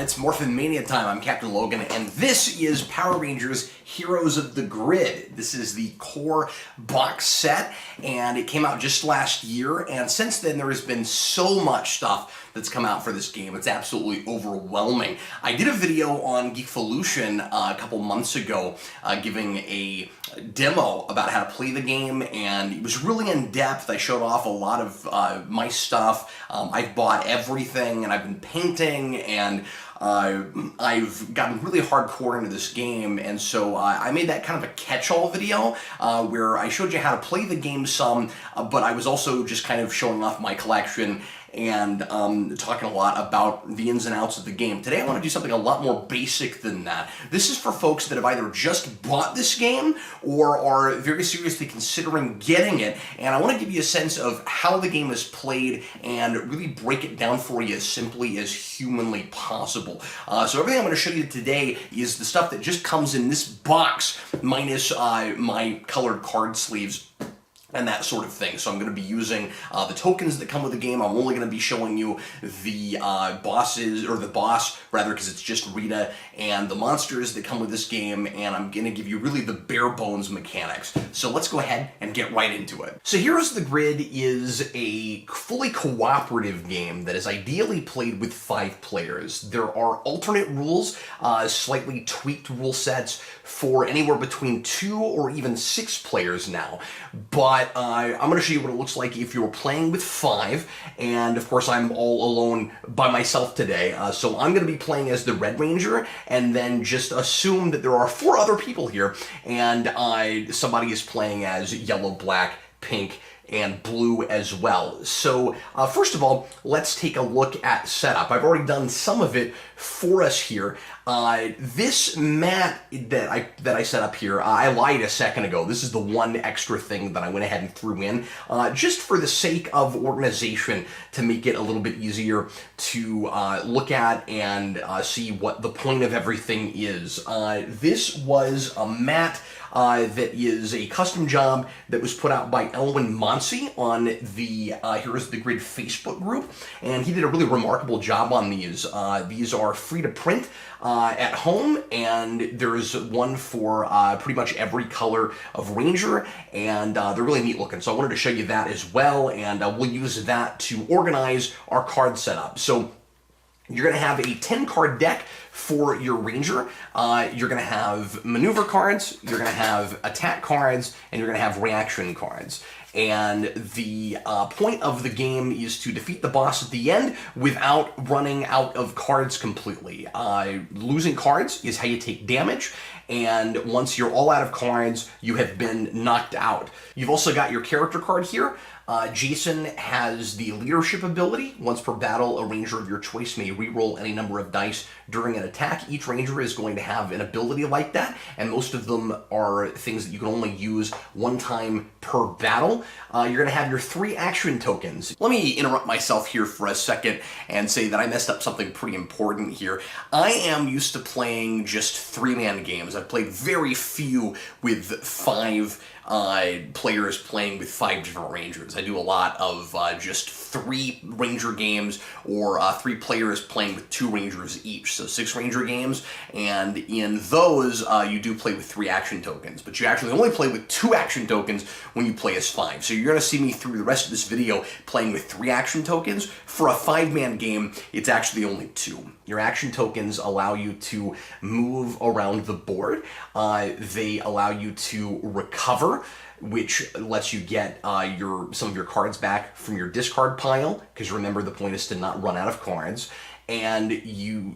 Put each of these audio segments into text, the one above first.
It's Morphin Mania time. I'm Captain Logan, and this is Power Rangers Heroes of the Grid. This is the core box set, and it came out just last year, and since then there has been so much stuff that's come out for this game. It's absolutely overwhelming. I did a video on Geekvolution a couple months ago giving a demo about how to play the game, and it was really in depth. I showed off a lot of my stuff. I've bought everything, and I've been painting, and I've gotten really hardcore into this game, and so I made that kind of a catch-all video where I showed you how to play the game some, but I was also just kind of showing off my collection and talking a lot about the ins and outs of the game. Today I want to do something a lot more basic than that. This is for folks that have either just bought this game or are very seriously considering getting it, and I want to give you a sense of how the game is played and really break it down for you as simply as humanly possible. So everything I'm going to show you today is the stuff that just comes in this box, minus my colored card sleeves and that sort of thing. So I'm going to be using the tokens that come with the game. I'm only going to be showing you the bosses, or the boss rather, because it's just Rita, and the monsters that come with this game, and I'm going to give you really the bare bones mechanics. So let's go ahead and get right into it. So Heroes of the Grid is a fully cooperative game that is ideally played with 5 players. There are alternate rules, slightly tweaked rule sets for anywhere between 2 or even 6 players now, but I'm going to show you what it looks like if you're playing with 5, and of course I'm all alone by myself today, so I'm going to be playing as the Red Ranger, and then just assume that there are 4 other people here, and somebody is playing as Yellow, Black, Pink, and Blue as well. So first of all, let's take a look at setup. I've already done some of it for us here. This mat that I set up here, I lied a second ago. This is the one extra thing that I went ahead and threw in, just for the sake of organization, to make it a little bit easier to look at and see what the point of everything is. This was a mat that is a custom job that was put out by Elwin Monsey on the Heroes of the Grid Facebook group, and he did a really remarkable job on these. These are free to print at home, and there's one for pretty much every color of Ranger, and they're really neat looking. So I wanted to show you that as well, and we'll use that to organize our card setup. So you're going to have a 10-card deck for your Ranger. You're going to have maneuver cards, you're going to have attack cards, and you're going to have reaction cards. And the point of the game is to defeat the boss at the end without running out of cards completely. Losing cards is how you take damage, and once you're all out of cards, you have been knocked out. You've also got your character card here. Jason has the leadership ability. Once per battle, a Ranger of your choice may reroll any number of dice during an attack. Each Ranger is going to have an ability like that, and most of them are things that you can only use one time per battle. You're going to have your 3 action tokens. Let me interrupt myself here for a second and say that I messed up something pretty important here. I am used to playing just 3-man games. I've played very few with 5 players playing with 5 different Rangers. I do a lot of just 3 Ranger games, or 3 players playing with 2 Rangers each, so 6 Ranger games, and in those you do play with 3 action tokens, but you actually only play with 2 action tokens when you play as 5. So you're going to see me through the rest of this video playing with 3 action tokens. For a 5-man game, it's actually only 2. Your action tokens allow you to move around the board. They allow you to recover, which lets you get some of your cards back from your discard pile, because remember, the point is to not run out of cards. And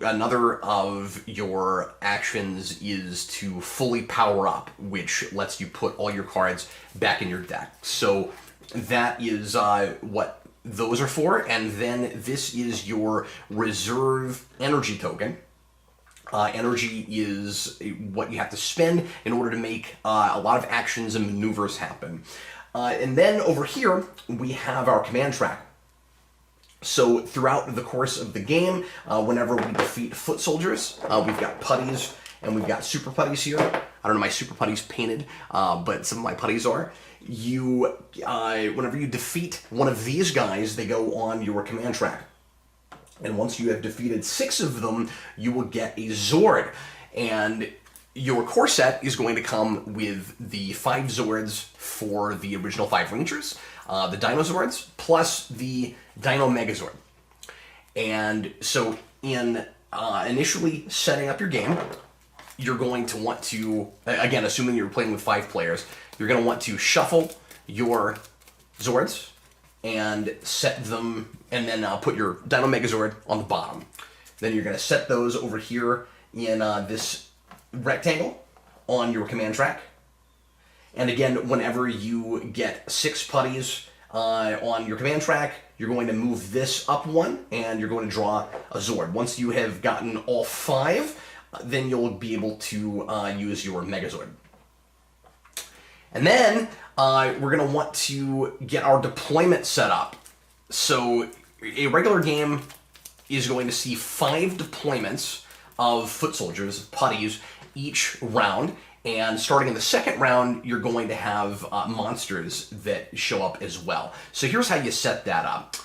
another of your actions is to fully power up, which lets you put all your cards back in your deck. So that is what those are for. And then this is your reserve energy token. Energy is what you have to spend in order to make a lot of actions and maneuvers happen. And then over here, we have our command track. So throughout the course of the game, whenever we defeat foot soldiers, we've got putties and we've got super putties here. I don't know, my super putties painted, but some of my putties are. Whenever you defeat one of these guys, they go on your command track. And once you have defeated 6 of them, you will get a Zord. And your core set is going to come with the 5 Zords for the original 5 Rangers, the Dino Zords, plus the Dino Megazord. And so in initially setting up your game, you're going to want to, again, assuming you're playing with 5 players, you're going to want to shuffle your Zords and set them, and then put your Dino Megazord on the bottom. Then you're going to set those over here in this rectangle on your command track. And again, whenever you get 6 putties on your command track, you're going to move this up 1, and you're going to draw a Zord. Once you have gotten all 5, then you'll be able to use your Megazord. And then we're going to want to get our deployment set up. So a regular game is going to see 5 deployments of foot soldiers, putties, each round. And starting in the second round, you're going to have monsters that show up as well. So here's how you set that up.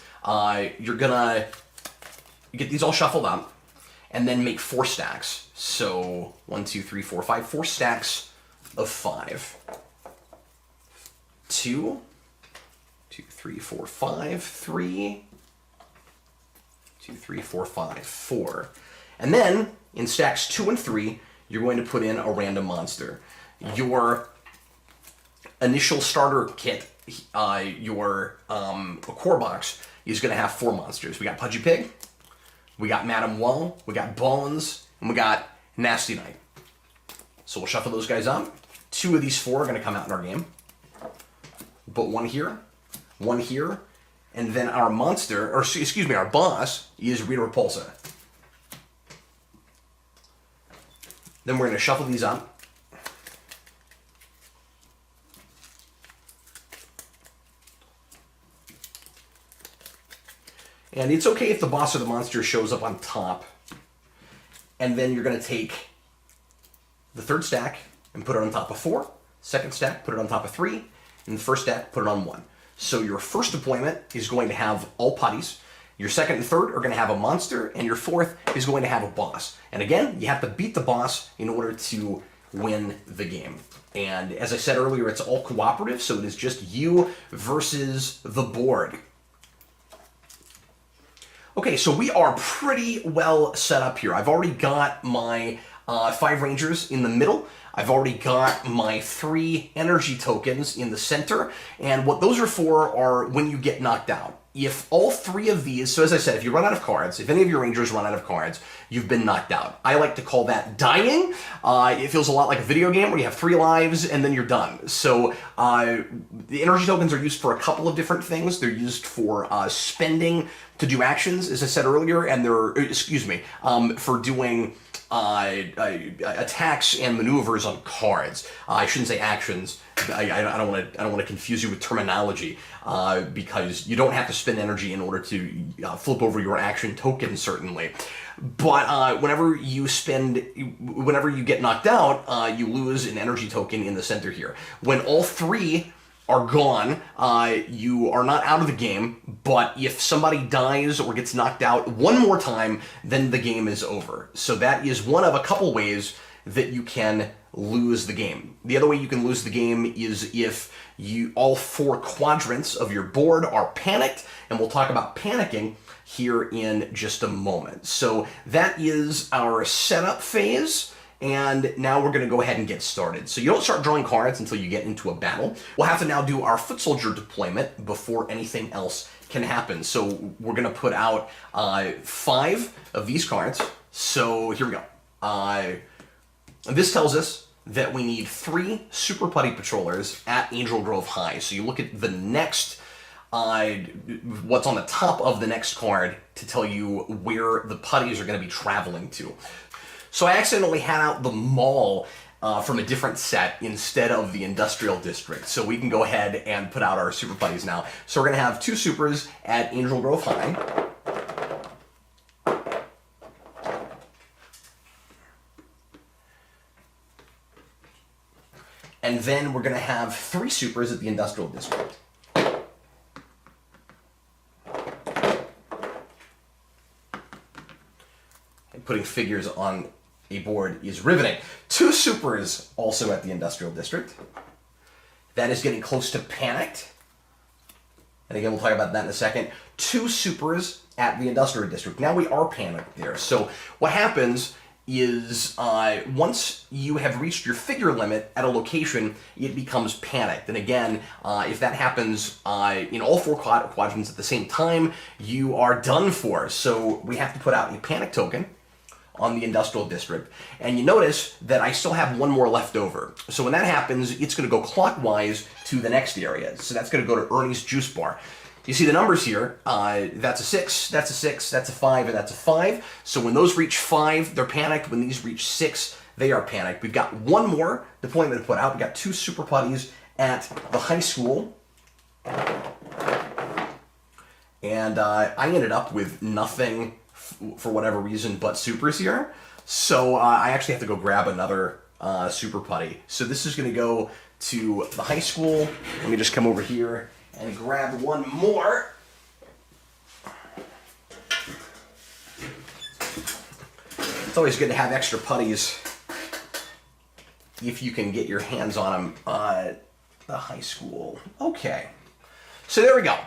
You're going to get these all shuffled up and then make 4 stacks. So 1, 2, 3, 4, 5, 4 stacks of 5. 2, 2, 3, 4, 5, 3, 2, 3, 4, 5, 4. And then in stacks 2 and 3, you're going to put in a random monster. Your initial starter kit, your core box, is going to have 4 monsters. We got Pudgy Pig, we got Madam Wall, we got Bones, and we got Nasty Knight. So we'll shuffle those guys up. 2 of these 4 are going to come out in our game. Put 1 here, and then our monster, or excuse me, our boss is Rita Repulsa. Then we're going to shuffle these up. And it's okay if the boss or the monster shows up on top. And then you're going to take the 3rd stack and put it on top of 4. 2nd stack, put it on top of 3. And the 1st stack, put it on 1. So your first deployment is going to have all putties. Your 2nd and 3rd are going to have a monster, and your 4th is going to have a boss. And again, you have to beat the boss in order to win the game. And as I said earlier, it's all cooperative, so it is just you versus the board. Okay, so we are pretty well set up here. I've already got my 5 Rangers in the middle. I've already got my 3 energy tokens in the center, and what those are for are when you get knocked out. If all 3 of these, so as I said, if you run out of cards, if any of your Rangers run out of cards, you've been knocked out. I like to call that dying. It feels a lot like a video game where you have 3 lives and then you're done. So the energy tokens are used for a couple of different things. They're used for spending to do actions, as I said earlier, and they're, for doing attacks and maneuvers on cards. I shouldn't say actions. I don't want to confuse you with terminology because you don't have to spend energy in order to flip over your action token, certainly. But whenever you get knocked out, you lose an energy token in the center here. When all 3 are gone, you are not out of the game, but if somebody dies or gets knocked out one more time, then the game is over. So that is one of a couple ways that you can lose the game. The other way you can lose the game is if all 4 quadrants of your board are panicked, and we'll talk about panicking here in just a moment. So that is our setup phase. And now we're going to go ahead and get started. So you don't start drawing cards until you get into a battle. We'll have to now do our foot soldier deployment before anything else can happen. So we're going to put out 5 of these cards. So here we go. This tells us that we need 3 Super Putty Patrollers at Angel Grove High. So you look at the next, what's on the top of the next card to tell you where the putties are going to be traveling to. So I accidentally had out the mall from a different set instead of the industrial district. So we can go ahead and put out our super putties now. So we're going to have 2 supers at Angel Grove High. And then we're going to have 3 supers at the industrial district. putting figures on a board is riveting. 2 supers also at the Industrial District. That is getting close to panicked. And again, we'll talk about that in a second. 2 supers at the Industrial District. Now we are panicked there. So what happens is once you have reached your figure limit at a location, it becomes panicked. And again, if that happens in all 4 quadrants at the same time, you are done for. So we have to put out a panic token on the Industrial District. And you notice that I still have 1 more left over. So when that happens, it's going to go clockwise to the next area. So that's going to go to Ernie's Juice Bar. You see the numbers here, that's a 6, that's a 6, that's a 5, and that's a 5. So when those reach 5, they're panicked. When these reach 6, they are panicked. We've got 1 more deployment to put out. We've got 2 super putties at the high school. And I ended up with nothing for whatever reason but supers here. So I actually have to go grab another super putty. So this is going to go to the high school. Let me just come over here and grab 1 more. It's always good to have extra putties if you can get your hands on them at the high school. Okay, so there we go.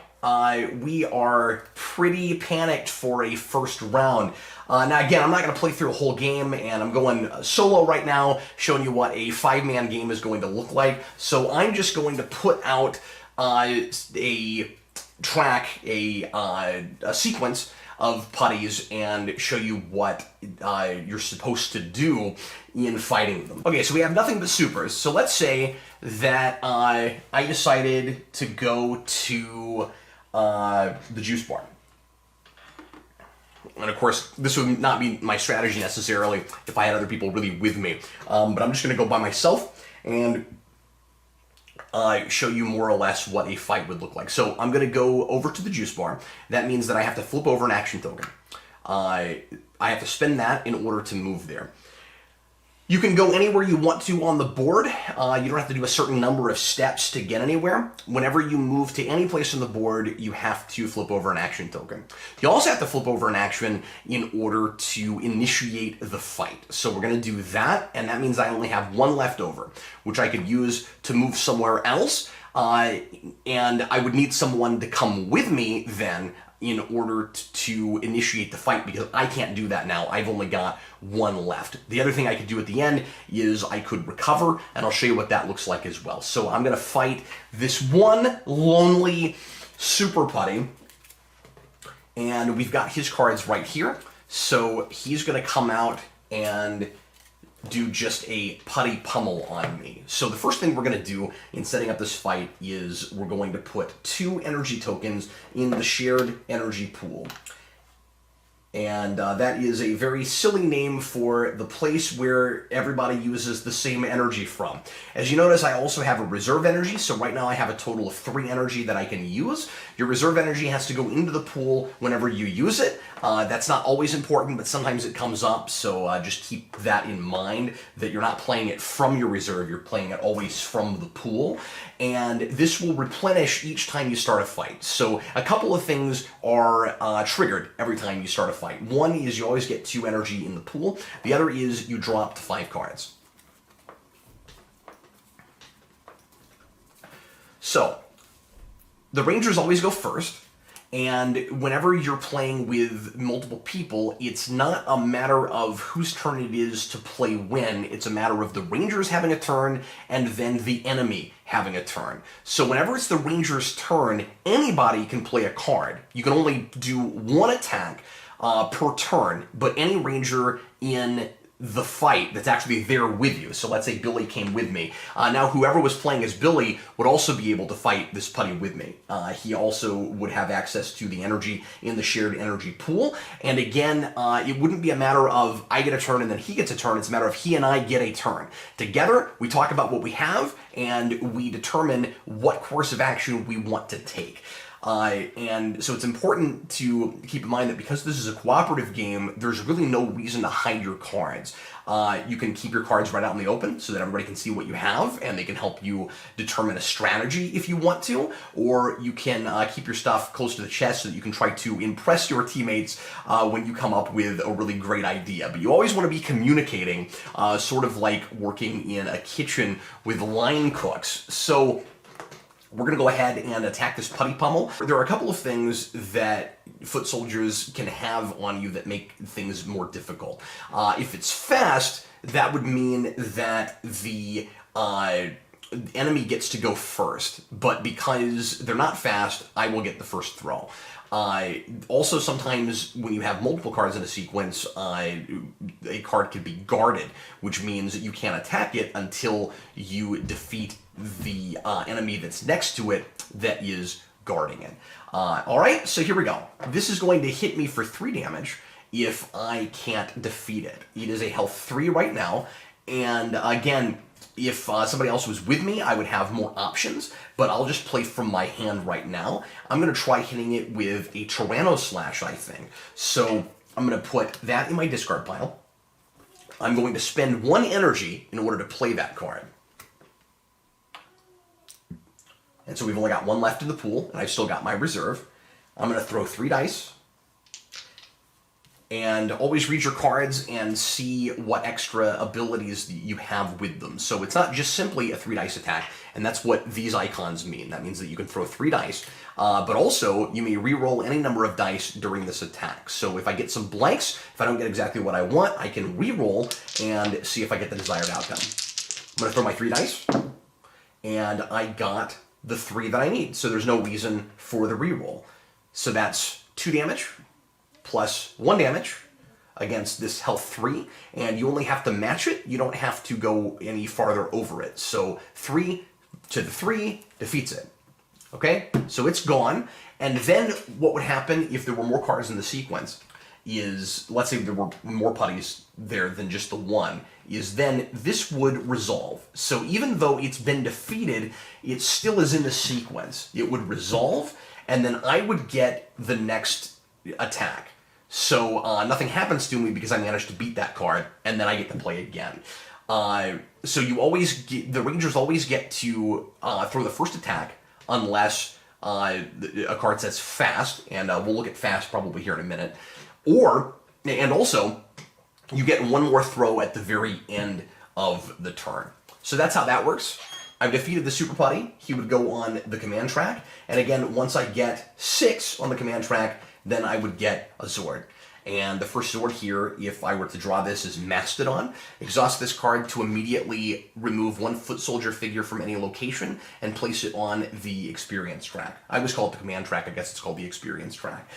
We are pretty panicked for a first round. Now again, I'm not going to play through a whole game, and I'm going solo right now, showing you what a 5-man game is going to look like. So I'm just going to put out a track, a sequence of putties and show you what you're supposed to do in fighting them. Okay, so we have nothing but supers. So let's say that I decided to go to the juice bar. And of course, this would not be my strategy necessarily if I had other people really with me. But I'm just going to go by myself and show you more or less what a fight would look like. So I'm going to go over to the juice bar. That means that I have to flip over an action token. I have to spend that in order to move there. You can go anywhere you want to on the board. You don't have to do a certain number of steps to get anywhere. Whenever you move to any place on the board, you have to flip over an action token. You also have to flip over an action in order to initiate the fight. So we're going to do that, and that means I only have 1 left over, which I could use to move somewhere else. And I would need someone to come with me then in order to initiate the fight, because I can't do that now. I've only got 1 left. The other thing I could do at the end is I could recover, and I'll show you what that looks like as well. So I'm going to fight this one lonely super putty, and we've got his cards right here. So he's going to come out and do just a putty pummel on me. So the first thing we're going to do in setting up this fight is we're going to put 2 energy tokens in the shared energy pool. And that is a very silly name for the place where everybody uses the same energy from. As you notice, I also have a reserve energy, so right now I have a total of 3 energy that I can use. Your reserve energy has to go into the pool whenever you use it. That's not always important, but sometimes it comes up, so just keep that in mind, that you're not playing it from your reserve, you're playing it always from the pool. And this will replenish each time you start a fight. So a couple of things are triggered every time you start a fight. One is you always get 2 energy in the pool. The other is you draw up to 5 cards. So the Rangers always go first. And whenever you're playing with multiple people, it's not a matter of whose turn it is to play when. It's a matter of the Rangers having a turn and then the enemy having a turn. So whenever it's the Rangers' turn, anybody can play a card. You can only do 1 attack per turn, but any Ranger in the fight that's actually there with you. So let's say Billy came with me. Now whoever was playing as Billy would also be able to fight this putty with me. He also would have access to the energy in the shared energy pool. And again, it wouldn't be a matter of I get a turn and then he gets a turn. It's a matter of he and I get a turn. Together, we talk about what we have and we determine what course of action we want to take. And so it's important to keep in mind that because this is a cooperative game, there's really no reason to hide your cards. You can keep your cards right out in the open so that everybody can see what you have, and they can help you determine a strategy if you want to, or you can keep your stuff close to the chest so that you can try to impress your teammates when you come up with a really great idea. But you always want to be communicating, sort of like working in a kitchen with line cooks. So we're going to go ahead and attack this putty pummel. There are a couple of things that foot soldiers can have on you that make things more difficult. If it's fast, that would mean that the enemy gets to go first, but because they're not fast, I will get the first throw. Also, sometimes when you have multiple cards in a sequence, a card can be guarded, which means that you can't attack it until you defeat the enemy that's next to it that is guarding it. Alright, so here we go. This is going to hit me for 3 damage if I can't defeat it. It is a health 3 right now, and again, if somebody else was with me, I would have more options, but I'll just play from my hand right now. I'm going to try hitting it with a Tyranno Slash, I think. So I'm going to put that in my discard pile. I'm going to spend 1 energy in order to play that card. And so we've only got 1 left in the pool, and I've still got my reserve. I'm going to throw 3 dice. And always read your cards and see what extra abilities you have with them. So it's not just simply a 3 dice attack, and that's what these icons mean. That means that you can throw 3 dice, but also you may re-roll any number of dice during this attack. So if I get some blanks, if I don't get exactly what I want, I can re-roll and see if I get the desired outcome. I'm going to throw my 3 dice, and I got the 3 that I need, so there's no reason for the re-roll. So that's 2 damage, plus 1 damage against this health 3, and you only have to match it. You don't have to go any farther over it. So 3 to the 3 defeats it. Okay, so it's gone. And then what would happen if there were more cards in the sequence is, let's say there were more putties there than just the 1, is then this would resolve. So even though it's been defeated, it still is in the sequence. It would resolve, and then I would get the next attack. So nothing happens to me because I managed to beat that card, and then I get to play again. So you always get, the Rangers always get to throw the first attack unless a card says fast, and we'll look at fast probably here in a minute. And also, you get 1 more throw at the very end of the turn. So that's how that works. I've defeated the Super Putty. He would go on the command track, and again, once I get 6 on the command track, then I would get a Zord. And the first Zord here, if I were to draw this, is Mastodon. Exhaust this card to immediately remove 1 foot soldier figure from any location and place it on the experience track. I always call it the command track. I guess it's called the experience track.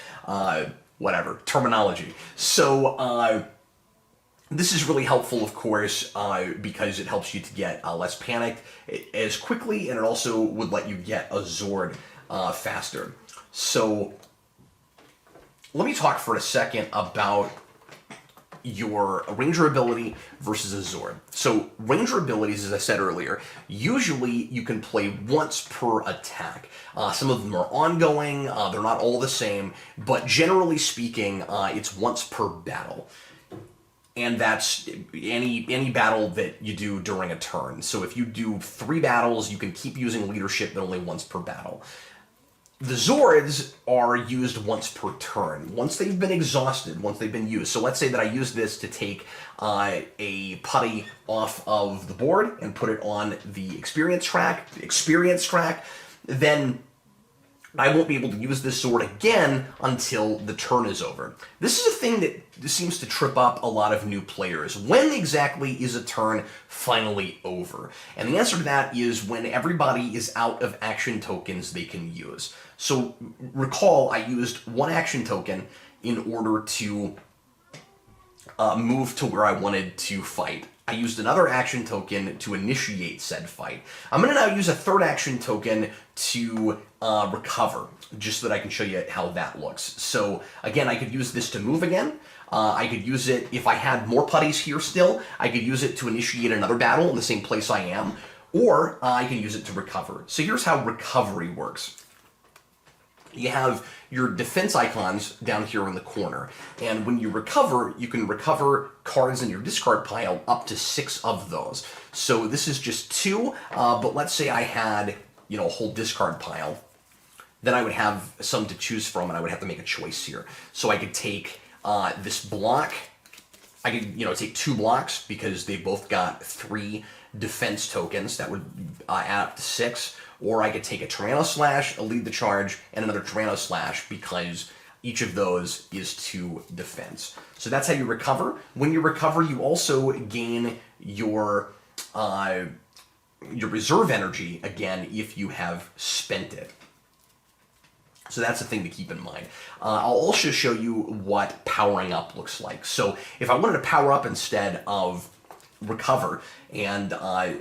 Whatever. Terminology. So this is really helpful, of course, because it helps you to get less panicked as quickly, and it also would let you get a Zord faster. So let me talk for a second about your Ranger ability versus a Zord. So Ranger abilities, as I said earlier, usually you can play once per attack. Some of them are ongoing, they're not all the same, but generally speaking, it's once per battle. And that's any battle that you do during a turn. So if you do 3 battles, you can keep using leadership, but only once per battle. The Zords are used once per turn. Once they've been exhausted, once they've been used. So let's say that I use this to take a putty off of the board and put it on the experience track, then I won't be able to use this sword again until the turn is over. This is a thing that seems to trip up a lot of new players. When exactly is a turn finally over? And the answer to that is when everybody is out of action tokens they can use. So recall I used 1 action token in order to move to where I wanted to fight. I used another action token to initiate said fight. I'm going to now use a 3rd action token to recover, just so that I can show you how that looks. So again, I could use this to move again. I could use it, if I had more putties here still, I could use it to initiate another battle in the same place I am, or I can use it to recover. So here's how recovery works. You have your defense icons down here in the corner. And when you recover, you can recover cards in your discard pile up to 6 of those. So this is just 2, but let's say I had, you know, a whole discard pile. Then I would have some to choose from, and I would have to make a choice here. So I could take this block. I could, you know, take 2 blocks because they both got 3 defense tokens. That would add up to 6. Or I could take a Tyranno Slash, a Lead the Charge, and another Tyranno Slash because each of those is 2 defense. So that's how you recover. When you recover, you also gain your reserve energy again if you have spent it. So that's a thing to keep in mind. I'll also show you what powering up looks like. So if I wanted to power up instead of recover, and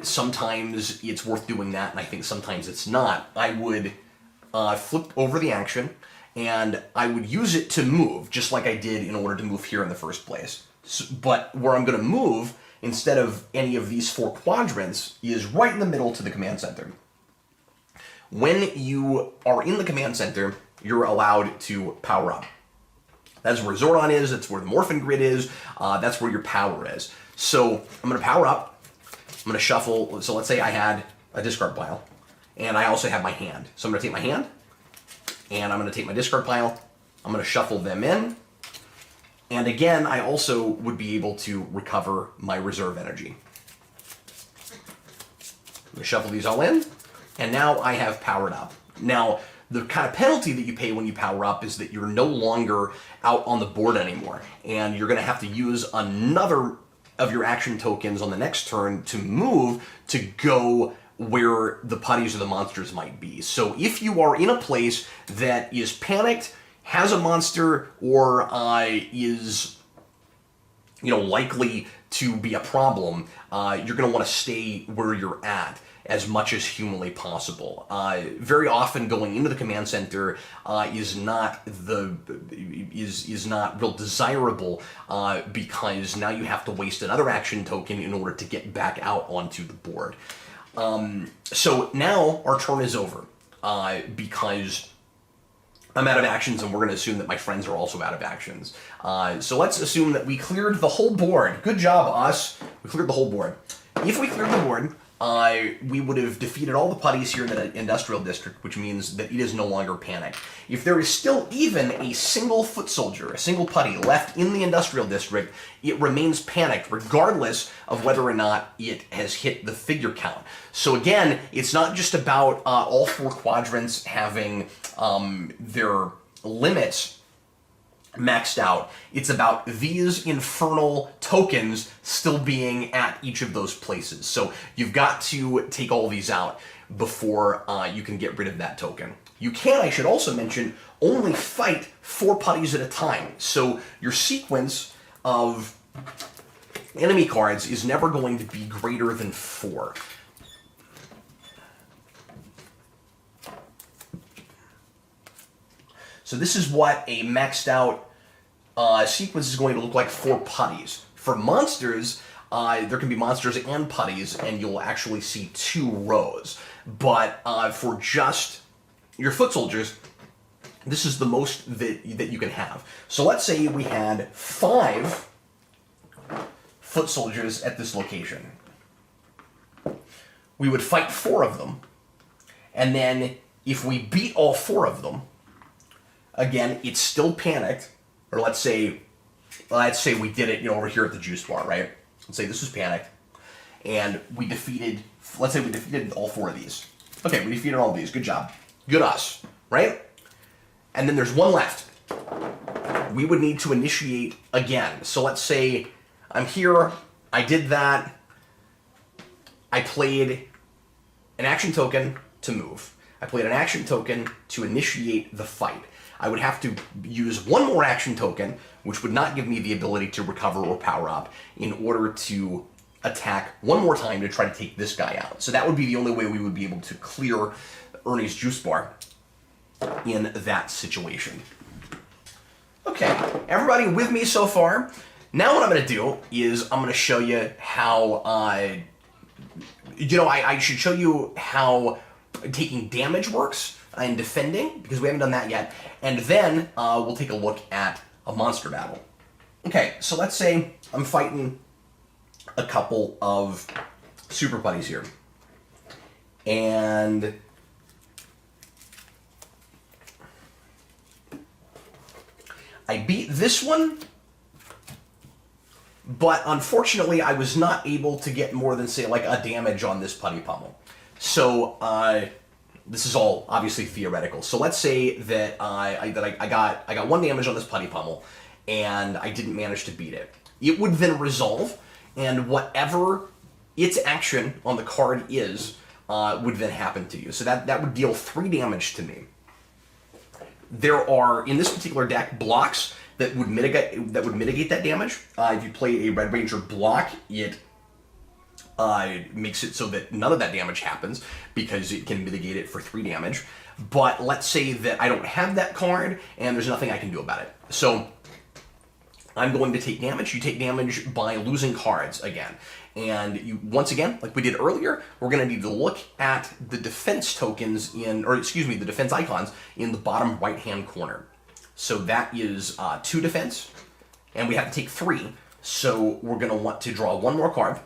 sometimes it's worth doing that, and I think sometimes it's not, I would flip over the action, and I would use it to move, just like I did in order to move here in the first place. So, but where I'm going to move, instead of any of these 4 quadrants, is right in the middle to the command center. When you are in the command center, you're allowed to power up. That's where Zordon is, that's where the Morphin Grid is, that's where your power is. So I'm going to power up, I'm going to shuffle, so let's say I had a discard pile, and I also have my hand. So I'm going to take my hand, and I'm going to take my discard pile, I'm going to shuffle them in, and again, I also would be able to recover my reserve energy. I'm going to shuffle these all in. And now I have powered up. Now, the kind of penalty that you pay when you power up is that you're no longer out on the board anymore. And you're going to have to use another of your action tokens on the next turn to move to go where the putties or the monsters might be. So if you are in a place that is panicked, has a monster, or is, you know, likely to be a problem, you're going to want to stay where you're at as much as humanly possible. Very often going into the command center is not real desirable because now you have to waste another action token in order to get back out onto the board. So now our turn is over because I'm out of actions, and we're going to assume that my friends are also out of actions. So let's assume that we cleared the whole board. Good job, us. We cleared the whole board. If we cleared the board, we would have defeated all the putties here in the industrial district, which means that it is no longer panicked. If there is still even a single foot soldier, a single putty left in the industrial district, it remains panicked regardless of whether or not it has hit the figure count. So again, it's not just about all 4 quadrants having their limits maxed out. It's about these infernal tokens still being at each of those places. So you've got to take all these out before you can get rid of that token. You can, I should also mention, only fight 4 putties at a time. So your sequence of enemy cards is never going to be greater than 4. So this is what a maxed out sequence is going to look like for putties. For monsters, there can be monsters and putties, and you'll actually see 2 rows. But for just your foot soldiers, this is the most that you can have. So let's say we had 5 foot soldiers at this location. We would fight 4 of them, and then if we beat all 4 of them, again, it's still panicked. Or let's say we did it, over here at the juice bar, right? Let's say this was panicked, and we defeated. Let's say we defeated all 4 of these. Okay, we defeated all of these. Good job. Good us, right? And then there's 1 left. We would need to initiate again. So let's say I'm here. I did that. I played an action token to move. I played an action token to initiate the fight. I would have to use 1 more action token, which would not give me the ability to recover or power up, in order to attack 1 more time to try to take this guy out. So that would be the only way we would be able to clear Ernie's juice bar in that situation. Okay, everybody with me so far? Now what I'm going to do is I'm going to show you how, I should show you how taking damage works. and defending, because we haven't done that yet, and then we'll take a look at a monster battle. Okay, so let's say I'm fighting a couple of super putties here. And I beat this one, but unfortunately I was not able to get more than, say, like a damage on this putty pummel. So this is all obviously theoretical. So let's say that I got 1 damage on this putty pummel, and I didn't manage to beat it. It would then resolve, and whatever its action on the card is would then happen to you. So that would deal 3 damage to me. There are, in this particular deck, blocks that would mitigate that damage. If you play a Red Ranger block, it makes it so that none of that damage happens because it can mitigate it for 3 damage. But let's say that I don't have that card and there's nothing I can do about it. So I'm going to take damage. You take damage by losing cards again. And you, once again, like we did earlier, we're going to need to look at the defense tokens the defense icons in the bottom right-hand corner. So that is 2 defense, and we have to take 3. So we're going to want to draw 1 more card,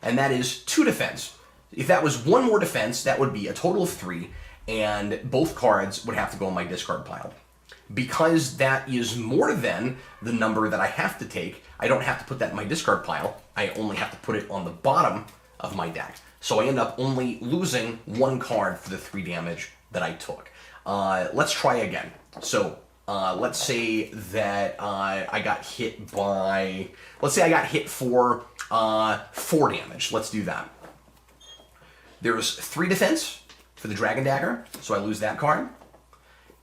and that is 2 defense. If that was 1 more defense, that would be a total of 3, and both cards would have to go in my discard pile. Because that is more than the number that I have to take, I don't have to put that in my discard pile. I only have to put it on the bottom of my deck. So I end up only losing 1 card for the 3 damage that I took. Let's try again. So let's say that I got hit by... Let's say I got hit for 4 damage. Let's do that. There's 3 defense for the Dragon Dagger, so I lose that card.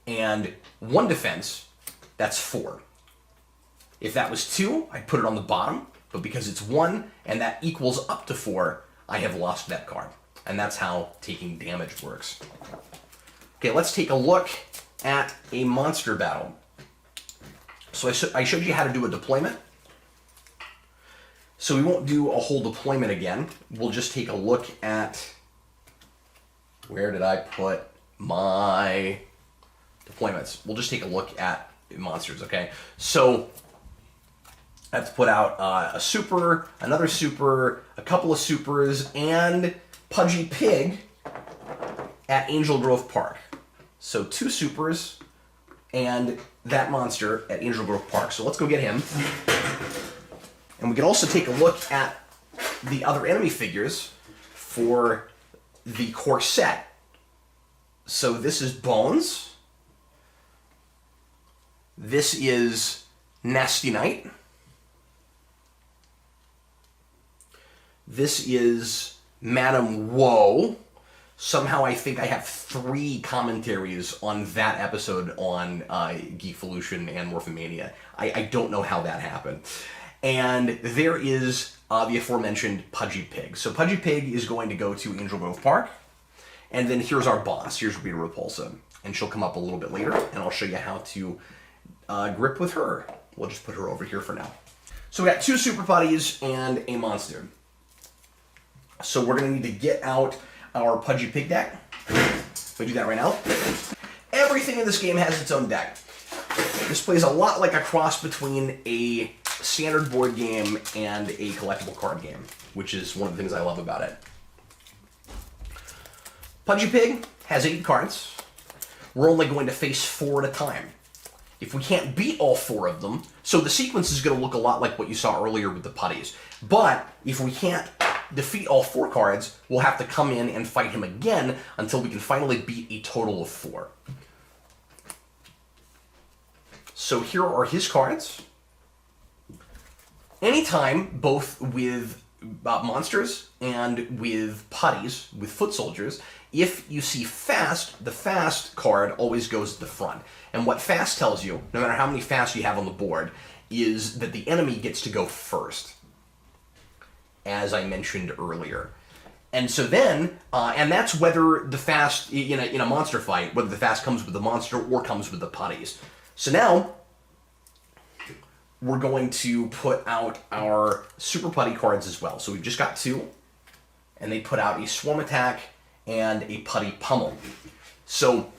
And 1 defense, that's 4. If that was 2, I'd put it on the bottom, but because it's 1 and that equals up to 4, I have lost that card. And that's how taking damage works. Okay, let's take a look at a monster battle. So I showed you how to do a deployment. So we won't do a whole deployment again. We'll just take a look at... Where did I put my deployments? We'll just take a look at monsters, okay? So I have to put out a super, another super, a couple of supers, and Pudgy Pig at Angel Grove Park. So 2 supers and that monster at Angel Grove Park. So let's go get him. And we can also take a look at the other enemy figures for the core set. So this is Bones. This is Nasty Knight. This is Madam Woe. Somehow I think I have 3 commentaries on that episode on Geekvolution and Morphin Mania. I don't know how that happened. And there is the aforementioned Pudgy Pig. So Pudgy Pig is going to go to Angel Grove Park. And then here's our boss. Here's Rita Repulsa. And she'll come up a little bit later, and I'll show you how to grip with her. We'll just put her over here for now. So we got 2 super putties and a monster. So we're going to need to get out our Pudgy Pig deck. We do that right now. Everything in this game has its own deck. This plays a lot like a cross between a standard board game and a collectible card game, which is one of the things I love about it. Pudgy Pig has 8 cards. We're only going to face 4 at a time. If we can't beat all 4 of them, so the sequence is going to look a lot like what you saw earlier with the putties. But if we can't defeat all 4 cards, we'll have to come in and fight him again until we can finally beat a total of 4. So here are his cards. Anytime, both with monsters and with putties, with foot soldiers, if you see fast, the fast card always goes to the front. And what fast tells you, no matter how many fast you have on the board, is that the enemy gets to go first, as I mentioned earlier. And so then, and that's whether the fast, in a monster fight, whether the fast comes with the monster or comes with the putties. So now, we're going to put out our super putty cards as well. So we've just got 2, and they put out a Swarm Attack and a Putty Pummel. So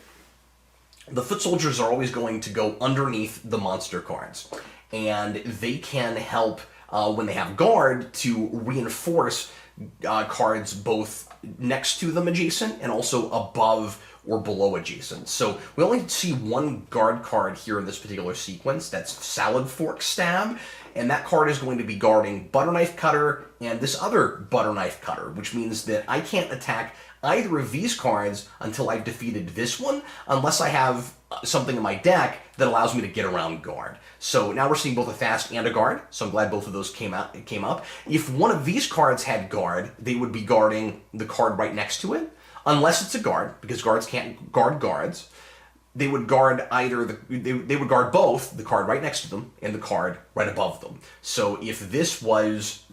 the foot soldiers are always going to go underneath the monster cards, and they can help when they have guard to reinforce cards both next to them adjacent and also above or below adjacent. So we only see one guard card here in this particular sequence. That's Salad Fork Stab, and that card is going to be guarding Butter Knife Cutter and this other Butter Knife Cutter, which means that I can't attack either of these cards until I've defeated this one, unless I have something in my deck that allows me to get around guard. So now we're seeing both a fast and a guard, so I'm glad both of those came up. If one of these cards had guard, they would be guarding the card right next to it, unless it's a guard, because guards can't guard guards. They would guard they would guard both the card right next to them and the card right above them. So if this was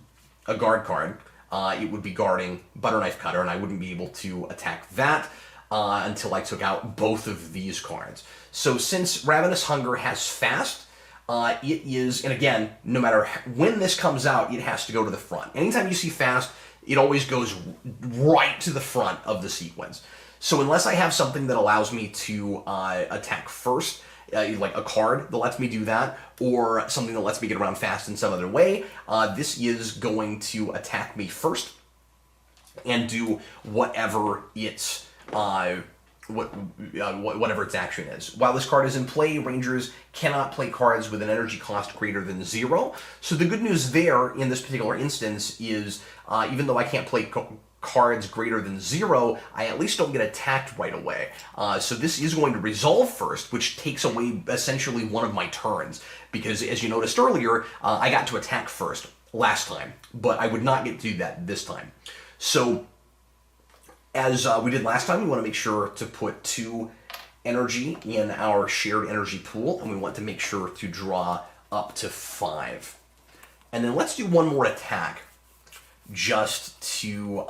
a guard card, it would be guarding Butter Knife Cutter, and I wouldn't be able to attack that until I took out both of these cards. So since Ravenous Hunger has fast, it is, and again, no matter when this comes out, it has to go to the front. Anytime you see fast, it always goes right to the front of the sequence. So unless I have something that allows me to attack first, like a card that lets me do that, or something that lets me get around fast in some other way, this is going to attack me first and do whatever its whatever its action is. While this card is in play, Rangers cannot play cards with an energy cost greater than 0. So the good news there in this particular instance is, even though I can't play cards greater than 0, I at least don't get attacked right away. So this is going to resolve first, which takes away essentially one of my turns, because as you noticed earlier, I got to attack first last time, but I would not get to do that this time. So as we did last time, we want to make sure to put 2 energy in our shared energy pool, and we want to make sure to draw up to 5. And then let's do one more attack, just to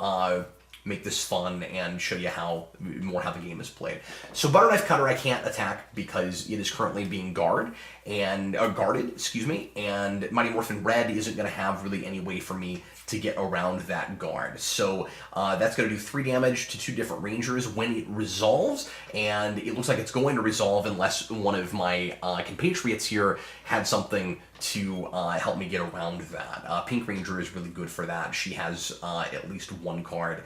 make this fun and show you how the game is played. So Butter Knife Cutter I can't attack because it is currently being guarded, and Mighty Morphin Red isn't going to have really any way for me to get around that guard. So that's going to do 3 damage to 2 different Rangers when it resolves, and it looks like it's going to resolve unless one of my compatriots here had something to help me get around that. Pink Ranger is really good for that. She has at least 1 card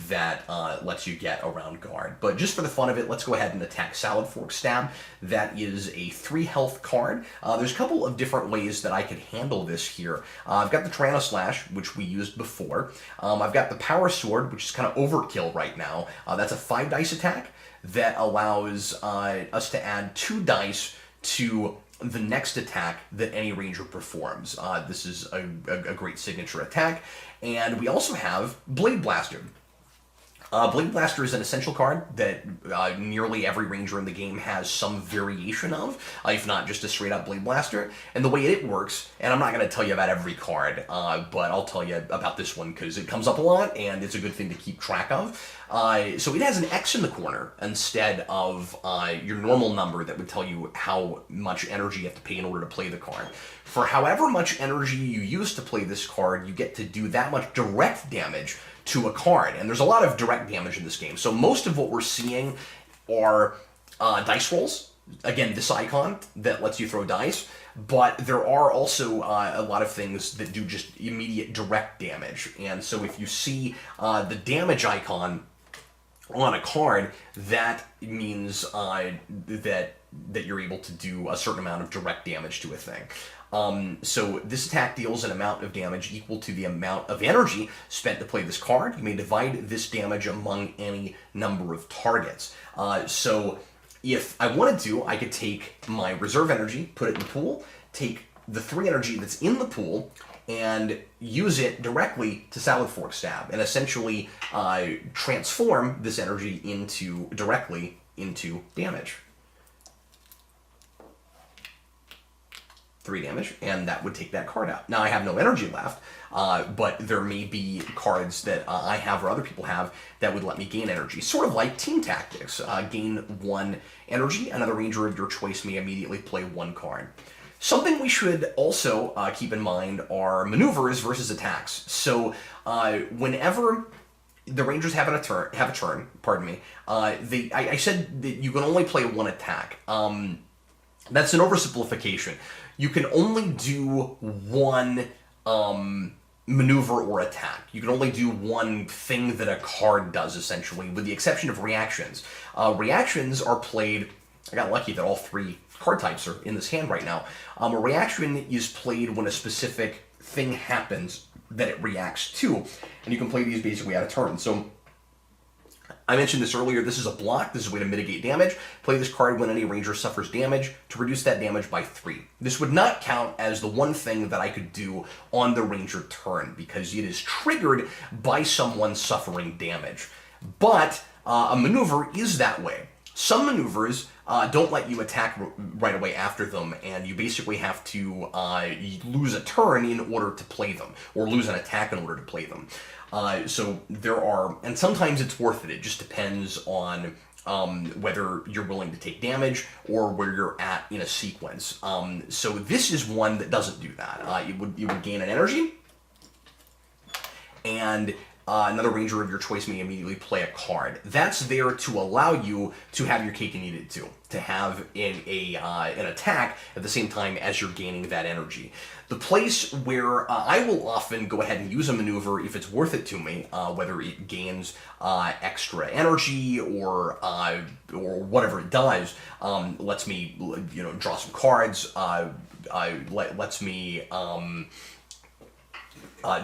that lets you get around guard. But just for the fun of it, let's go ahead and attack Salad Fork Stab. That is a 3 health card. There's a couple of different ways that I could handle this here. I've got the Tyranno Slash, which we used before. I've got the Power Sword, which is kind of overkill right now. That's a 5 dice attack that allows us to add 2 dice to the next attack that any Ranger performs. This is a great signature attack. And we also have Blade Blaster. Blade Blaster is an essential card that nearly every Ranger in the game has some variation of, if not just a straight-up Blade Blaster. And the way it works, and I'm not going to tell you about every card, but I'll tell you about this one because it comes up a lot, and it's a good thing to keep track of. So it has an X in the corner instead of your normal number that would tell you how much energy you have to pay in order to play the card. For however much energy you use to play this card, you get to do that much direct damage to a card, and there's a lot of direct damage in this game. So most of what we're seeing are dice rolls. Again, this icon that lets you throw dice, but there are also a lot of things that do just immediate direct damage. And so if you see the damage icon on a card, that means that you're able to do a certain amount of direct damage to a thing. So this attack deals an amount of damage equal to the amount of energy spent to play this card. You may divide this damage among any number of targets. So if I wanted to, I could take my reserve energy, put it in the pool, take the 3 energy that's in the pool, and use it directly to Salad Fork Stab, and essentially transform this energy directly into damage. 3 damage, and that would take that card out. Now I have no energy left, but there may be cards that I have or other people have that would let me gain energy. Sort of like Team Tactics. Gain 1 energy, another Ranger of your choice may immediately play 1 card. Something we should also keep in mind are maneuvers versus attacks. So whenever the Rangers have a turn. Pardon me. I said that you can only play one attack. That's an oversimplification. You can only do one maneuver or attack. You can only do one thing that a card does, essentially, with the exception of reactions. Reactions are played. I got lucky that all three card types are in this hand right now. A reaction is played when a specific thing happens that it reacts to, and you can play these basically out of turn. So I mentioned this earlier, this is a block, this is a way to mitigate damage. Play this card when any ranger suffers damage to reduce that damage by 3. This would not count as the one thing that I could do on the ranger turn, because it is triggered by someone suffering damage. But a maneuver is that way. Some maneuvers don't let you attack right away after them, and you basically have to lose a turn in order to play them, or lose an attack in order to play them. So there are, and sometimes it's worth it. It just depends on whether you're willing to take damage or where you're at in a sequence. So this is one that doesn't do that. You would gain an energy, and another ranger of your choice may immediately play a card. That's there to allow you to have your cake and eat it too, to have an attack at the same time as you're gaining that energy. The place where I will often go ahead and use a maneuver if it's worth it to me, whether it gains extra energy or whatever it does, lets me draw some cards, lets me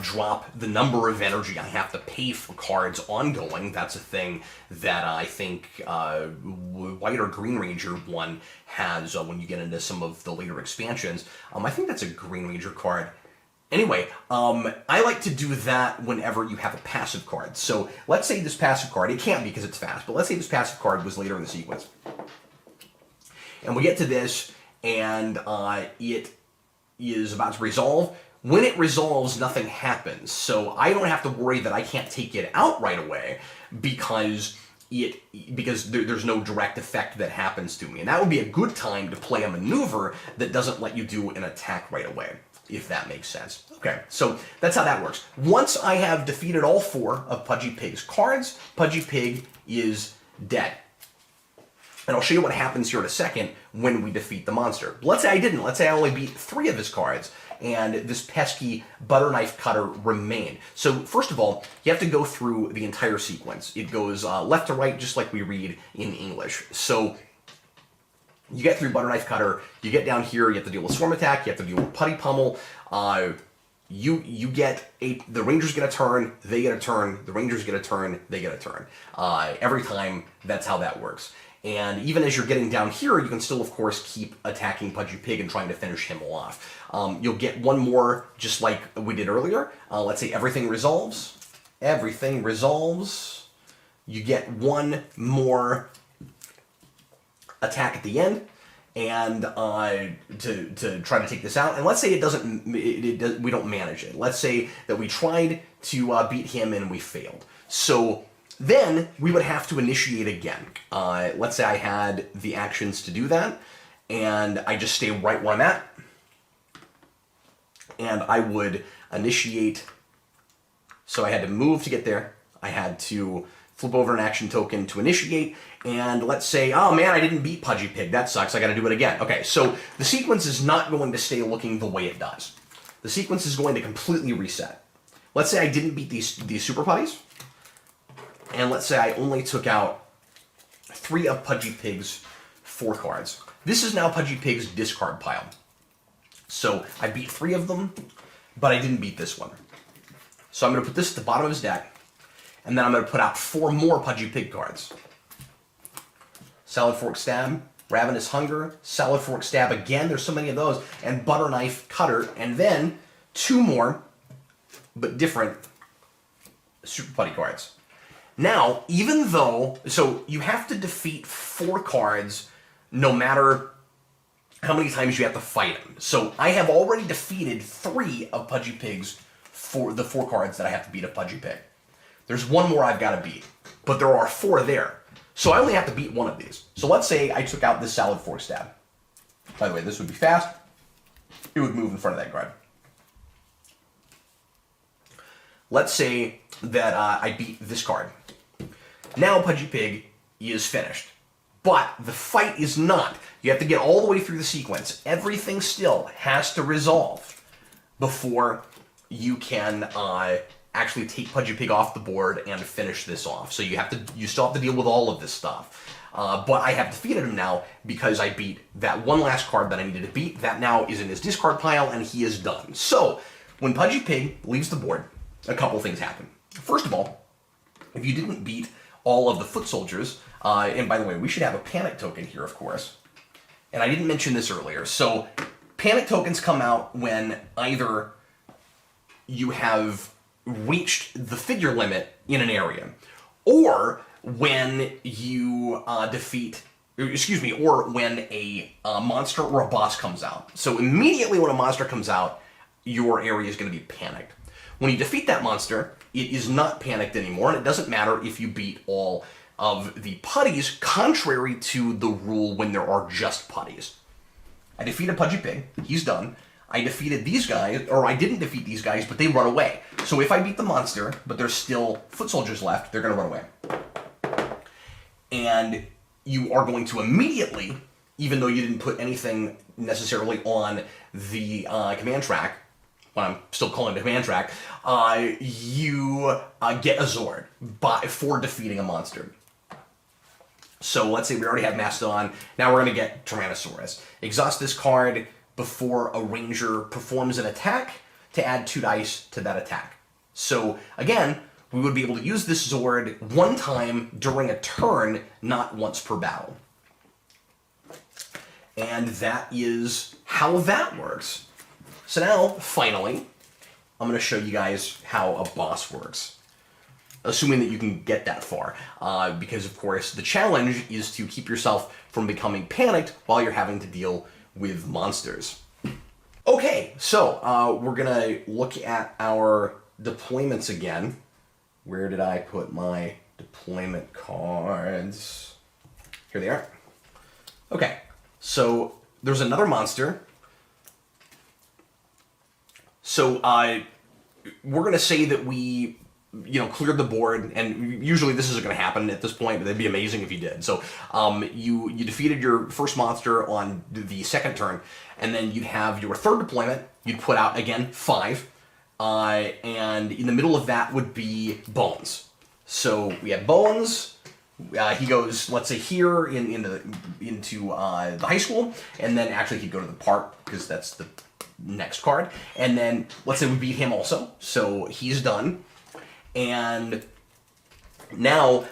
drop the number of energy I have to pay for cards ongoing. That's a thing that I think White or Green Ranger one has when you get into some of the later expansions. I think that's a Green Ranger card. Anyway, I like to do that whenever you have a passive card. So let's say this passive card, it can't be because it's fast, but let's say this passive card was later in the sequence. And we get to this, and it is about to resolve. When it resolves, nothing happens. So I don't have to worry that I can't take it out right away because there's no direct effect that happens to me. And that would be a good time to play a maneuver that doesn't let you do an attack right away, if that makes sense. Okay, so that's how that works. Once I have defeated all 4 of Pudgy Pig's cards, Pudgy Pig is dead. And I'll show you what happens here in a second when we defeat the monster. Let's say I didn't. Let's say I only beat 3 of his cards, and this pesky butter knife cutter remained. So first of all, you have to go through the entire sequence. It goes left to right, just like we read in English. So you get through butter knife cutter, you get down here, you have to deal with swarm attack, you have to deal with putty pummel. You get the Rangers get a turn, they get a turn, the Rangers get a turn, they get a turn. Every time, that's how that works. And even as you're getting down here, you can still, of course, keep attacking Pudgy Pig and trying to finish him off. You'll get one more, just like we did earlier. Let's say everything resolves. Everything resolves. You get one more attack at the end, and to try to take this out. And let's say it doesn't. We don't manage it. Let's say that we tried to beat him and we failed. So then we would have to initiate again. Let's say I had the actions to do that, and I just stay right where I'm at, and I would initiate. So I had to move to get there. I had to flip over an action token to initiate, and let's say, oh man, I didn't beat Pudgy Pig. That sucks. I got to do it again. Okay, so the sequence is not going to stay looking the way it does. The sequence is going to completely reset. Let's say I didn't beat these super putties. And let's say I only took out 3 of Pudgy Pig's 4 cards. This is now Pudgy Pig's discard pile. So I beat 3 of them, but I didn't beat this one. So I'm going to put this at the bottom of his deck, and then I'm going to put out 4 more Pudgy Pig cards. Salad Fork Stab, Ravenous Hunger, Salad Fork Stab again, there's so many of those, and Butter Knife Cutter, and then 2 more, but different, Super Putty cards. Now, even though, so you have to defeat 4 cards no matter how many times you have to fight them. So I have already defeated 3 of Pudgy Pig's the 4 cards that I have to beat of Pudgy Pig. There's 1 more I've got to beat, but there are 4 there. So I only have to beat 1 of these. So let's say I took out this Salad Fork Stab. By the way, this would be fast. It would move in front of that card. let's say that I beat this card. Now Pudgy Pig is finished. But the fight is not. You have to get all the way through the sequence. Everything still has to resolve before you can actually take Pudgy Pig off the board and finish this off. So you still have to deal with all of this stuff. But I have defeated him now because I beat that one last card that I needed to beat. That now is in his discard pile and he is done. So when Pudgy Pig leaves the board, a couple things happen. First of all, if you didn't beat all of the foot soldiers, and by the way, we should have a panic token here, of course. And I didn't mention this earlier. So panic tokens come out when either you have reached the figure limit in an area, or when you or when a monster or a boss comes out. So immediately when a monster comes out, your area is going to be panicked. When you defeat that monster, it is not panicked anymore, and it doesn't matter if you beat all of the putties, contrary to the rule when there are just putties. I defeated Pudgy Pig, he's done. I defeated these guys, or I didn't defeat these guys, but they run away. So if I beat the monster, but there's still foot soldiers left, they're going to run away. And you are going to immediately, even though you didn't put anything necessarily on the command track, when I'm still calling it a command track, you get a Zord for defeating a monster. So let's say we already have Mastodon, now we're going to get Tyrannosaurus. Exhaust this card before a ranger performs an attack to add 2 dice to that attack. So again, we would be able to use this Zord one time during a turn, not once per battle. And that is how that works. So now, finally, I'm going to show you guys how a boss works. Assuming that you can get that far. Because, of course, the challenge is to keep yourself from becoming panicked while you're having to deal with monsters. Okay, so we're going to look at our deployments again. Where did I put my deployment cards? Here they are. Okay, so there's another monster. So we're going to say that we, cleared the board, and usually this isn't going to happen at this point, but it'd be amazing if you did. So you defeated your first monster on the second turn, and then you'd have your third deployment. You'd put out, again, 5, and in the middle of that would be Bones. So we have Bones. He goes, let's say, here into the high school, and then actually he'd go to the park, because that's the next card. And then let's say we beat him also, so he's done. And now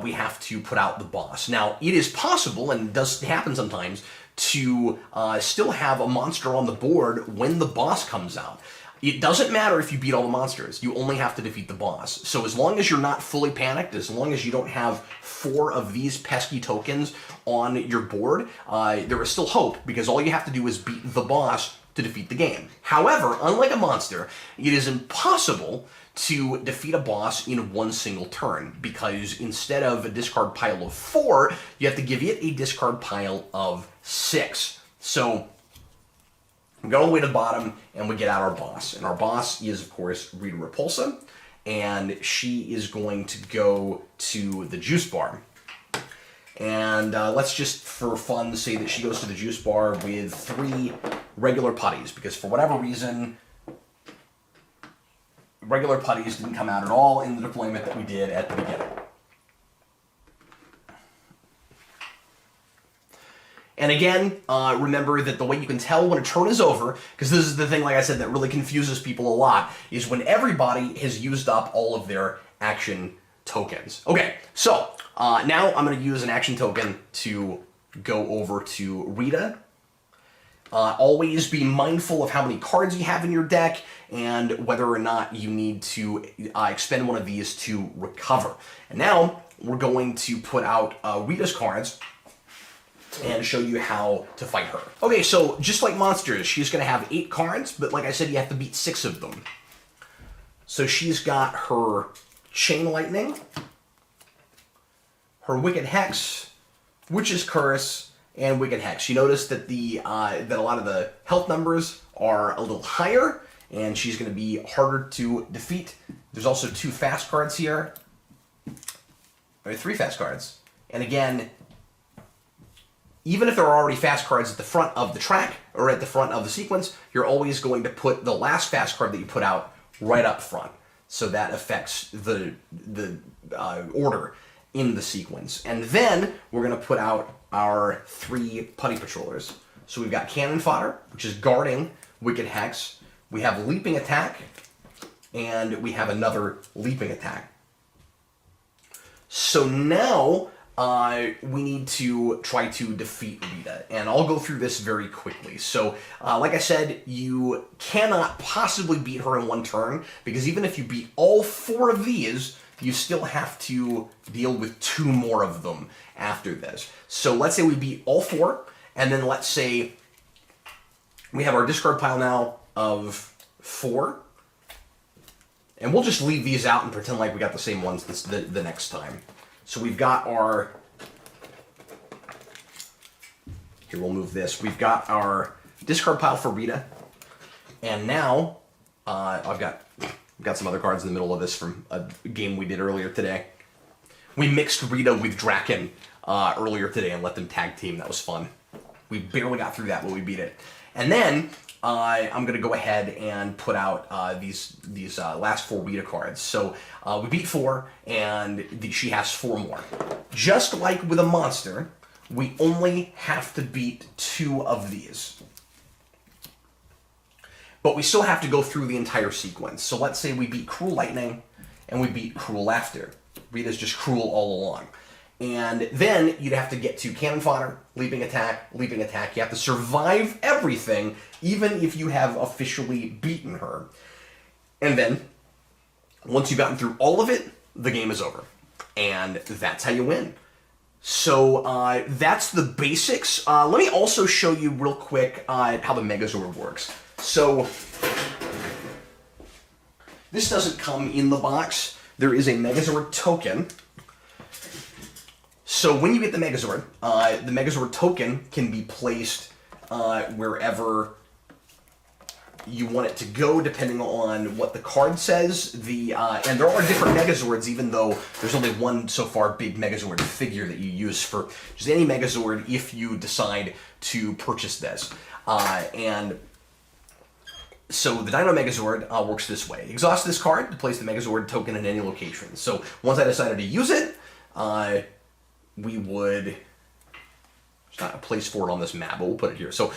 we have to put out the boss. Now it is possible, and it does happen sometimes, to still have a monster on the board when the boss comes out. It doesn't matter if you beat all the monsters, you only have to defeat the boss. So as long as you're not fully panicked, as long as you don't have 4 of these pesky tokens on your board, there is still hope, because all you have to do is beat the boss to defeat the game. However, unlike a monster, it is impossible to defeat a boss in one single turn, because instead of a discard pile of 4, you have to give it a discard pile of 6. So we go all the way to the bottom, and we get out our boss. And our boss is, of course, Rita Repulsa, and she is going to go to the juice bar. And let's just, for fun, say that she goes to the juice bar with 3 regular putties, because for whatever reason, regular putties didn't come out at all in the deployment that we did at the beginning. And again, remember that the way you can tell when a turn is over, because this is the thing, like I said, that really confuses people a lot, is when everybody has used up all of their action tokens. Okay, so now I'm going to use an action token to go over to Rita. Always be mindful of how many cards you have in your deck and whether or not you need to expend one of these to recover. And now we're going to put out Rita's cards and show you how to fight her. Okay, so just like monsters, she's going to have 8 cards, but like I said, you have to beat 6 of them. So she's got her Chain Lightning, her Wicked Hex, Witch's Curse, and Wicked Hex. You notice that that a lot of the health numbers are a little higher, and she's going to be harder to defeat. There's also 2 fast cards here. Or 3 fast cards. And again, even if there are already fast cards at the front of the track or at the front of the sequence, you're always going to put the last fast card that you put out right up front. So that affects the order in the sequence. And then we're going to put out our 3 putty patrollers. So we've got Cannon Fodder, which is guarding Wicked Hex. We have Leaping Attack, and we have another Leaping Attack. So now we need to try to defeat Rita, and I'll go through this very quickly. So, like I said, you cannot possibly beat her in 1 turn, because even if you beat all 4 of these, you still have to deal with 2 more of them after this. So let's say we beat all 4, and then let's say we have our discard pile now of 4, and we'll just leave these out and pretend like we got the same ones the next time. So we've got our, here we'll move this, we've got our discard pile for Rita, and now I've got some other cards in the middle of this from a game we did earlier today. We mixed Rita with Draken earlier today and let them tag team. That was fun. We barely got through that, but we beat it. And then I'm going to go ahead and put out these last 4 Rita cards. So we beat 4, and she has 4 more. Just like with a monster, we only have to beat 2 of these. But we still have to go through the entire sequence. So let's say we beat Cruel Lightning, and we beat Cruel Laughter. Rita's just cruel all along. And then you'd have to get to Cannon Fodder, Leaping Attack, Leaping Attack. You have to survive everything, even if you have officially beaten her. And then, once you've gotten through all of it, the game is over. And that's how you win. So that's the basics. Let me also show you real quick how the Megazord works. So this doesn't come in the box. There is a Megazord Token. So when you get the Megazord Token can be placed wherever you want it to go, depending on what the card says. And there are different Megazords, even though there's only one so far big Megazord figure that you use for just any Megazord if you decide to purchase this. And so the Dino Megazord works this way. Exhaust this card to place the Megazord Token in any location. So once I decided to use it, we would, there's not a place for it on this map, but we'll put it here. So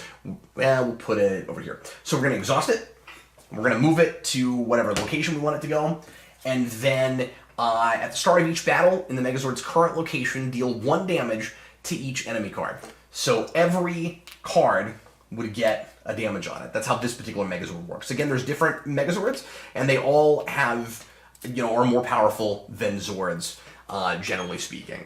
we'll put it over here. So we're going to exhaust it. We're going to move it to whatever location we want it to go. And then at the start of each battle, in the Megazord's current location, deal 1 damage to each enemy card. So every card would get a damage on it. That's how this particular Megazord works. Again, there's different Megazords, and they all have, are more powerful than Zords, generally speaking.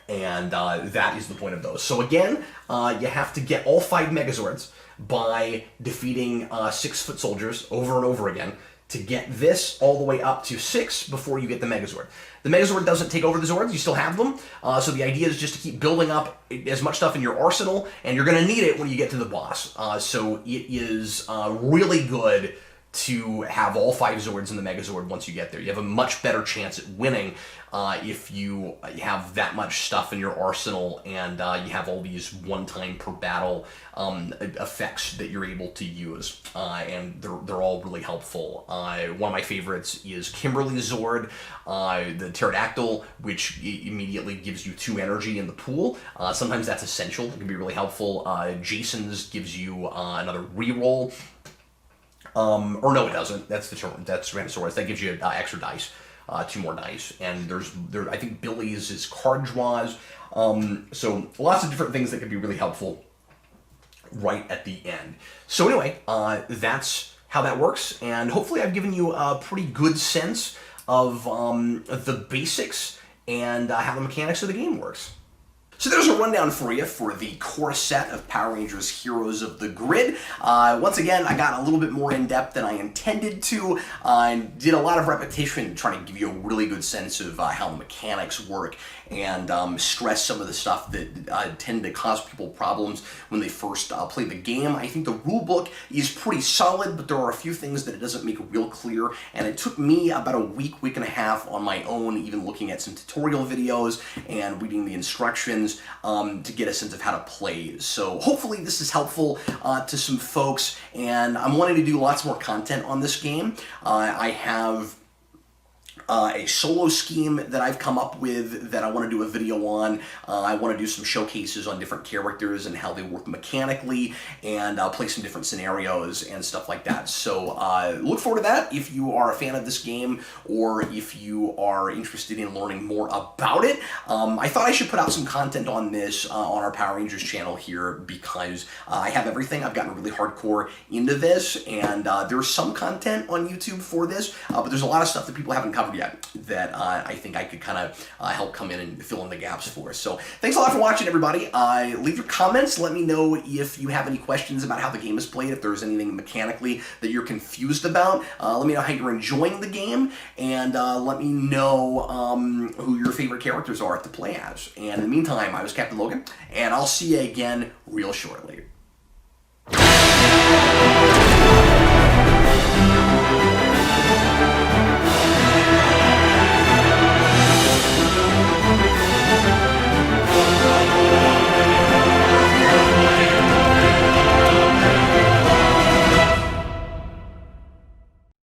And that is the point of those. So again, you have to get all 5 Megazords by defeating 6-foot soldiers over and over again to get this all the way up to 6 before you get the Megazord. The Megazord doesn't take over the Zords, you still have them, so the idea is just to keep building up as much stuff in your arsenal, and you're going to need it when you get to the boss. So it is really good to have all 5 Zords in the Megazord once you get there. You have a much better chance at winning if you have that much stuff in your arsenal and you have all these one-time per battle effects that you're able to use, and they're all really helpful. One of my favorites is Kimberly's Zord, the Pterodactyl, which immediately gives you 2 energy in the pool. Sometimes that's essential. It can be really helpful. Jason's gives you another reroll. Or no, it doesn't. That's Tyrannosaurus. That gives you extra dice, 2 more dice. And I think Billy's is card draws. So lots of different things that can be really helpful right at the end. So anyway, that's how that works. And hopefully I've given you a pretty good sense of the basics and how the mechanics of the game works. So there's a rundown for you for the core set of Power Rangers Heroes of the Grid. Once again, I got a little bit more in-depth than I intended to, and did a lot of repetition trying to give you a really good sense of how the mechanics work, and stress some of the stuff that tend to cause people problems when they first play the game. I think the rulebook is pretty solid, but there are a few things that it doesn't make real clear, and it took me about a week and a half on my own, even looking at some tutorial videos and reading the instructions to get a sense of how to play. So hopefully this is helpful to some folks, and I'm wanting to do lots more content on this game. I have a solo scheme that I've come up with that I want to do a video on. I want to do some showcases on different characters and how they work mechanically, and I'll play some different scenarios and stuff like that. So look forward to that if you are a fan of this game, or if you are interested in learning more about it. I thought I should put out some content on this on our Power Rangers channel here, because I have everything. I've gotten really hardcore into this, and there's some content on YouTube for this, but there's a lot of stuff that people haven't covered yet that I think I could kind of help come in and fill in the gaps for. So thanks a lot for watching, everybody. Leave your comments. Let me know if you have any questions about how the game is played, if there's anything mechanically that you're confused about. Let me know how you're enjoying the game, and let me know who your favorite characters are to play as. And in the meantime, I was Captain Logan, and I'll see you again real shortly.